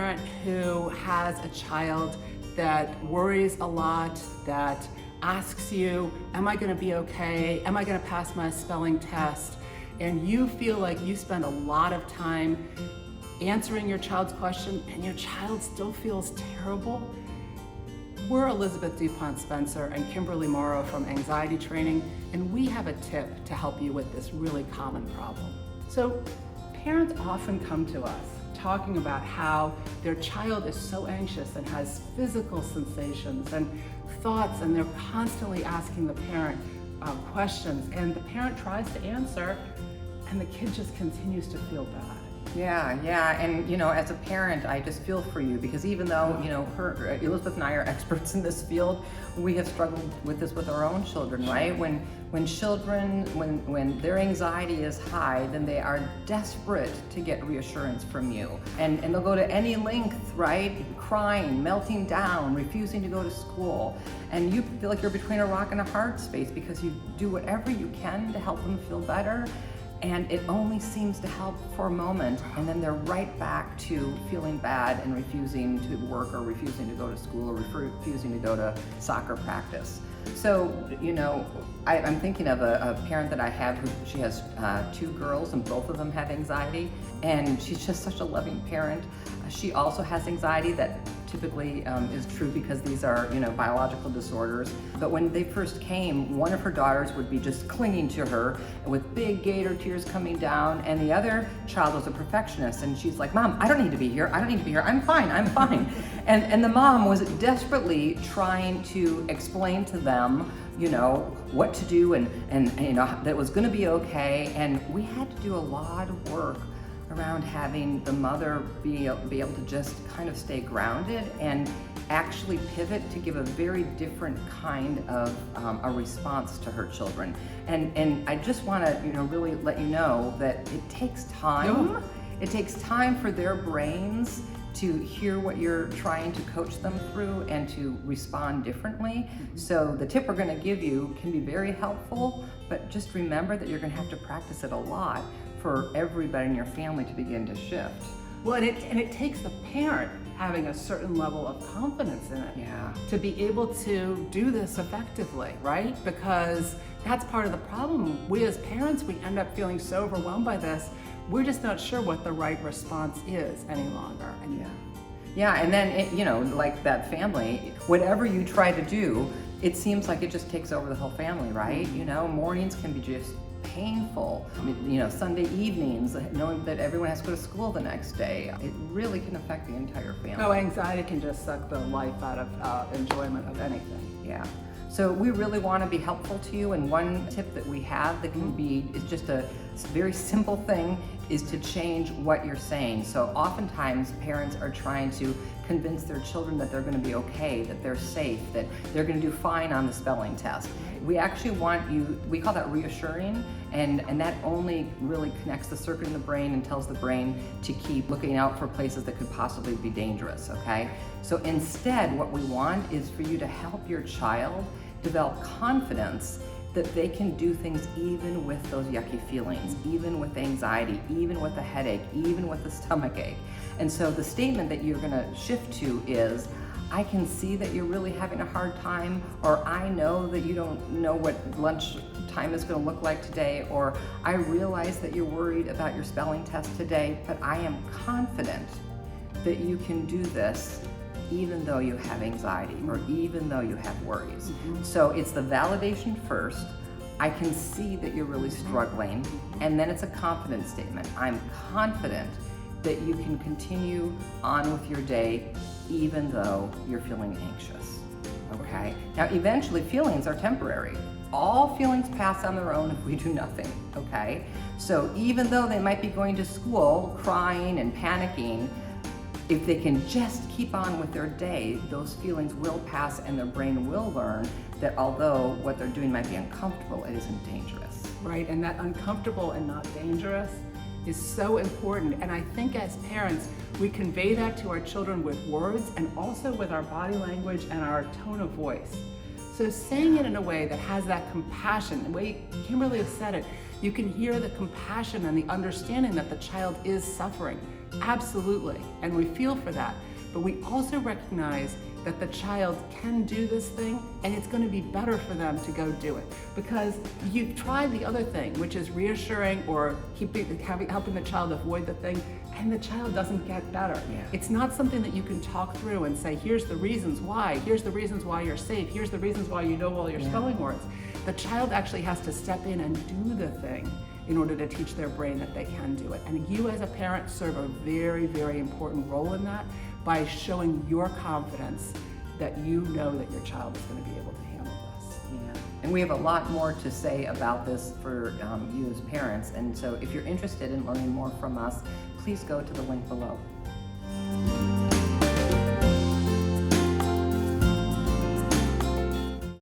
parent who has a child that worries a lot, that asks you, am I gonna be okay? Am I gonna pass my spelling test? And you feel like you spend a lot of time answering your child's question and your child still feels terrible, we're Elizabeth DuPont Spencer and Kimberly Morrow from Anxiety Training, and we have a tip to help you with this really common problem. So parents often come to us talking about how their child is so anxious and has physical sensations and thoughts, and they're constantly asking the parent questions, and the parent tries to answer and the kid just continues to feel bad. Yeah, and as a parent, I just feel for you, because even though Elizabeth and I are experts in this field, we have struggled with this with our own children, right? When their anxiety is high, then they are desperate to get reassurance from you, and they'll go to any length, right? Crying, melting down, refusing to go to school, and you feel like you're between a rock and a hard space because you do whatever you can to help them feel better. And it only seems to help for a moment, and then they're right back to feeling bad and refusing to work, or refusing to go to school, or refusing to go to soccer practice. So, I'm thinking of a parent that I have she has 2 girls, and both of them have anxiety, and she's just such a loving parent. She also has anxiety that typically is true because these are, biological disorders. But when they first came, one of her daughters would be just clinging to her with big gator tears coming down, and the other child was a perfectionist, and she's like, "Mom, I don't need to be here. I'm fine. And the mom was desperately trying to explain to them, what to do, and that it was going to be okay. And we had to do a lot of work around having the mother be able to just kind of stay grounded and actually pivot to give a very different kind of a response to her children. And I just want to really let you know that it takes time. Yeah. It takes time for their brains to hear what you're trying to coach them through and to respond differently. So the tip we're going to give you can be very helpful, but just remember that you're going to have to practice it a lot for everybody in your family to begin to shift. Well, and it takes the parent having a certain level of confidence in it, Yeah. to be able to do this effectively, right? Because that's part of the problem. We as parents, we end up feeling so overwhelmed by this, we're just not sure what the right response is any longer. And Yeah, and then, like that family, whatever you try to do, it seems like it just takes over the whole family, right? Mornings can be just painful. Sunday evenings, knowing that everyone has to go to school the next day, it really can affect the entire family. Oh, anxiety can just suck the life out of enjoyment of anything. Yeah. So we really want to be helpful to you, and one tip that we have that can be, is just a very simple thing, is to change what you're saying. So oftentimes parents are trying to convince their children that they're going to be okay, that they're safe, that they're going to do fine on the spelling test. We actually want you, we call that reassuring, and that only really connects the circuit in the brain and tells the brain to keep looking out for places that could possibly be dangerous, okay? So instead, what we want is for you to help your child develop confidence that they can do things even with those yucky feelings, even with anxiety, even with a headache, even with a stomach ache. And so the statement that you're gonna shift to is, I can see that you're really having a hard time, or I know that you don't know what lunch time is gonna look like today, or I realize that you're worried about your spelling test today, but I am confident that you can do this even though you have anxiety, or even though you have worries. So it's the validation first. I can see that you're really struggling, and then it's a confidence statement. I'm confident that you can continue on with your day even though you're feeling anxious, okay? Now, eventually, feelings are temporary. All feelings pass on their own if we do nothing, okay? So even though they might be going to school crying and panicking, if they can just keep on with their day, those feelings will pass, and their brain will learn that although what they're doing might be uncomfortable, it isn't dangerous. Right, and that uncomfortable and not dangerous is so important. And I think as parents, we convey that to our children with words and also with our body language and our tone of voice. So saying it in a way that has that compassion, the way Kimberly has said it, you can hear the compassion and the understanding that the child is suffering. Absolutely, and we feel for that. But we also recognize that the child can do this thing and it's going to be better for them to go do it. Because you've tried the other thing, which is reassuring or helping the child avoid the thing, and the child doesn't get better. Yeah. It's not something that you can talk through and say, here's the reasons why, here's the reasons why you're safe, here's the reasons why you know all your spelling words. The child actually has to step in and do the thing in order to teach their brain that they can do it. And you as a parent serve a very, very important role in that by showing your confidence that you know that your child is going to be able to handle this. Yeah. And we have a lot more to say about this for you as parents. And so if you're interested in learning more from us, please go to the link below.